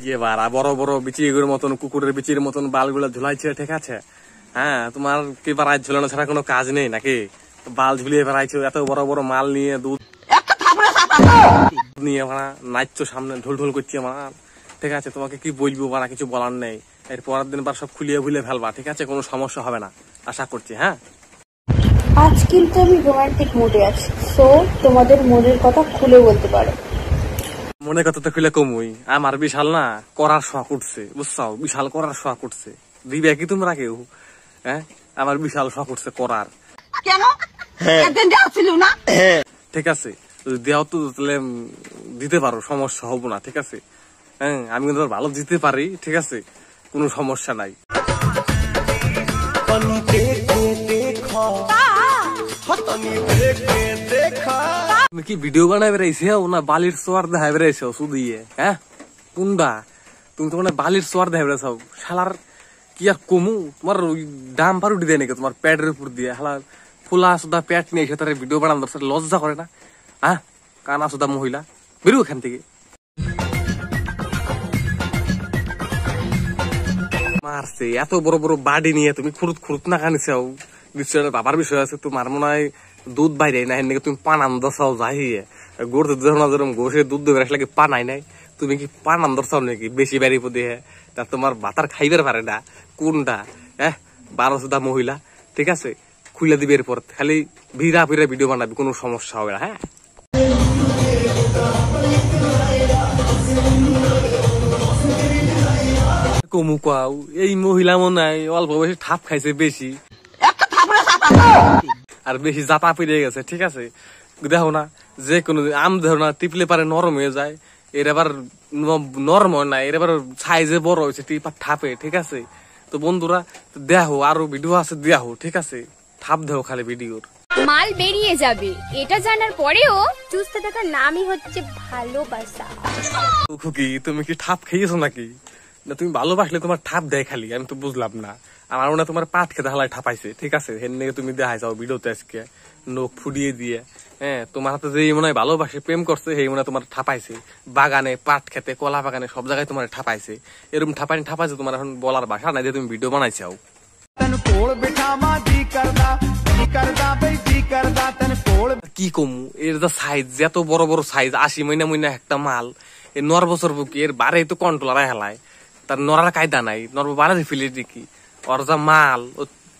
ইয়ে বাড়া বড় বড় বিচিগুলোর মতন কুকুরের বিচির মতন বালগুলো ঝুলাইছে, ঠিক আছে? হ্যাঁ, তোমার কি বাড়াই ঝুলানো ছাড়া কোনো কাজ নেই নাকি? বাল ঝুলিয়ে বেড়াইছো, এত বড় বড় মাল নিয়ে, দুধ নিয়ে মারা নাচছো সামনে, ঢোল ঢোল করছে মারা, ঠিক আছে? তোমাকে কি বলবো মারা, কিছু বলার নেই। এর পরের দিন বার সব খুলিয়ে ভুলে ফেলবা, ঠিক আছে? কোনো সমস্যা হবে না আশা করছি। হ্যাঁ, আজ কিন্তু আমি রোমান্টিক মুডে আছি, সো তোমাদের মনের কথা খুলে বলতে পারো। মনে কথা তো খুলে কমুই, আমার বিশাল না করার শখ উঠছে, বুঝছো? বিশাল করার শখ উঠছে, দিবে কি তোমরা কেউ? হ্যাঁ, আমার বিশাল শখ উঠছে করার। কেন একদিন দেওয়া ছিল না? ঠিক আছে, যদি দেওয়া তো তাহলে দিতে পারো, সমস্যা হবো না, ঠিক আছে? হ্যাঁ, আমি কিন্তু ভালো দিতে পারি, ঠিক আছে? কোনো সমস্যা নাই। তুমি কি ভিডিও বানাই বেড়াইছো না বালির সোয়ার দেখাই বেড়াইছো শুধু? হ্যাঁ, কোনটা? তুমি তো মানে বালির সোয়ার দেখাই বেড়াইছো। শালার কি আর কমু, তোমার ওই ডাম পার উঠে দেয় নাকি তোমার প্যাডের উপর দিয়ে? শালার ফুলা সুদা প্যাট নিয়ে এসে তার ভিডিও বানানো লজ্জা করে না? হ্যাঁ, কানা সুদা মহিলা, বেরো এখান থেকে। মারছে এত বড় বড় বাড়ি নিয়ে তুমি খুরুত খুরুত না কানিছাও, নিশ্চয় বাবার বিষয় আছে। তোমার মনে হয় দুধ বাইরে না, এর তুমি পানান্দ চাও যাই গোড় যেরকম গোসে দুধ দেবে আসলে পানাই নাই, তুমি কি পানান্দ চাও নাকি বেশি বাড়ি দিয়ে? তা তোমার বাতার খাইবার পারে না কোনটা? হ্যাঁ, 12 সুদা মহিলা, ঠিক আছে? খুলে দিবে এরপর, খালি ভিড়া ফিরে ভিডিও বানাবি, কোনো সমস্যা হবে না। হ্যাঁ, কমুকাও এই মহিলা মনে হয় অল্প বেশি ঠাপ খাইছে বেশি, আর বেশি জাতা পেরিয়ে গেছে, ঠিক আছে? দেখো না, যে কোনো আম ধরো না টিপলে পারে নরম হয়ে যায়, এর আবার নরম হয় না, এর আবার সাইজে বড় হয়েছে টিপার ঠাপে, ঠিক আছে? তো বন্ধুরা দেখো, আরো ভিডিও আছে দেখো, ঠিক আছে? ঠাপ দেখো খালি ভিডিওর, মাল বেরিয়ে যাবে এটা জানার পরেও চুষতে থাকার নামই হচ্ছে ভালোবাসা। খুকি তুমি কি ঠাপ খেয়েছো নাকি? না তুমি ভালোবাসলে তোমার ঠাপ দেয় খালি, আমি তো বুঝলাম না। আমার মনে হয় তোমার পাট খেতে হালাই ঠাপাইছে, ঠিক আছে? হেন নিয়ে তুমি দেখাই যাও ভিডিওতে আজকে নখ ফুটিয়ে দিয়ে। হ্যাঁ, তোমার হাতে যে মনে হয় ভালোবাসে প্রেম করছে, সেই মনে হয় তোমার ঠাপাইছে। বাগানে, পাট খেতে, কলা বাগানে সব জায়গায় তোমার ঠাপাইছে। এরকম ঠাপাইছে, তোমার এখন বলার ভাষা নাই যে তুমি ভিডিও বানাইছাও। কি কমু, এর যা সাইজ, এত বড় বড় সাইজ, 80 মহিনা একটা মাল, এর 9 বছর বুকি, এর বারে তো কন্ট্রোলার হেলায়, তার নড়ার কায়দা নাই, নড়বো বাড়াতে ফেলে দেখি। ওর যা মাল,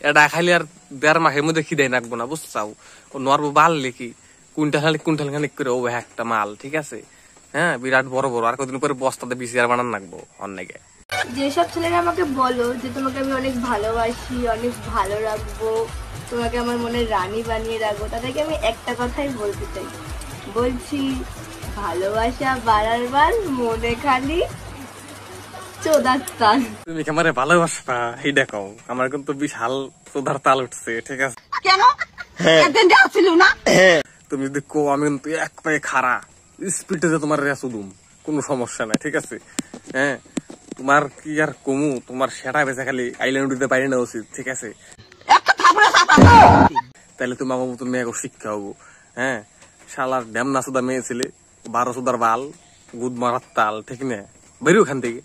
এটা খাইলে আর 1.5 মাসের মধ্যে খিদাই রাখবো না, বুঝছাও? ও নড়বো বাড়লে কি কুইন্টাল খানিক করে ও একটা মাল, ঠিক আছে? হ্যাঁ, বিরাট বড় বড়, আর কদিন পরে বস্তাতে বিসিআর বানান রাখবো অনেকে। যেসব ছেলেরা আমাকে বলো যে তোমাকে আমি অনেক ভালোবাসি, অনেক ভালো রাখবো, তোমাকে আমার মনে রানী বানিয়ে রাখবো, তাদেরকে আমি একটা কথাই বলতে চাই, বলছি ভালোবাসা বাড়ার বার মনে খালি চোদার তাল। তুমি কি আমারে ভালোবাসবা এই দেখো, আমার কিন্তু বিশাল চোদার তাল উঠছে, ঠিক আছে? কেন একদিন দেওয়া ছিল না? তুমি যদি কো আমি কিন্তু এক পায়ে খাড়া স্পিডে যে তোমার রেস উদুম, কোনো সমস্যা নাই, ঠিক আছে? হ্যাঁ, তোমার কি আর কমু, তোমার সেটা বেঁচে খালি আইল্যান্ড দিতে পারি না উচিত, ঠিক আছে? তাহলে তুমি আমার মতন মেয়ে শিক্ষা হবো। হ্যাঁ, শালার ড্যাম না সুদা মেয়ে ছেলে, 12 সুদার বাল, গুদ মারার তাল, ঠিক না? বেরিয়ে ওখান থেকে।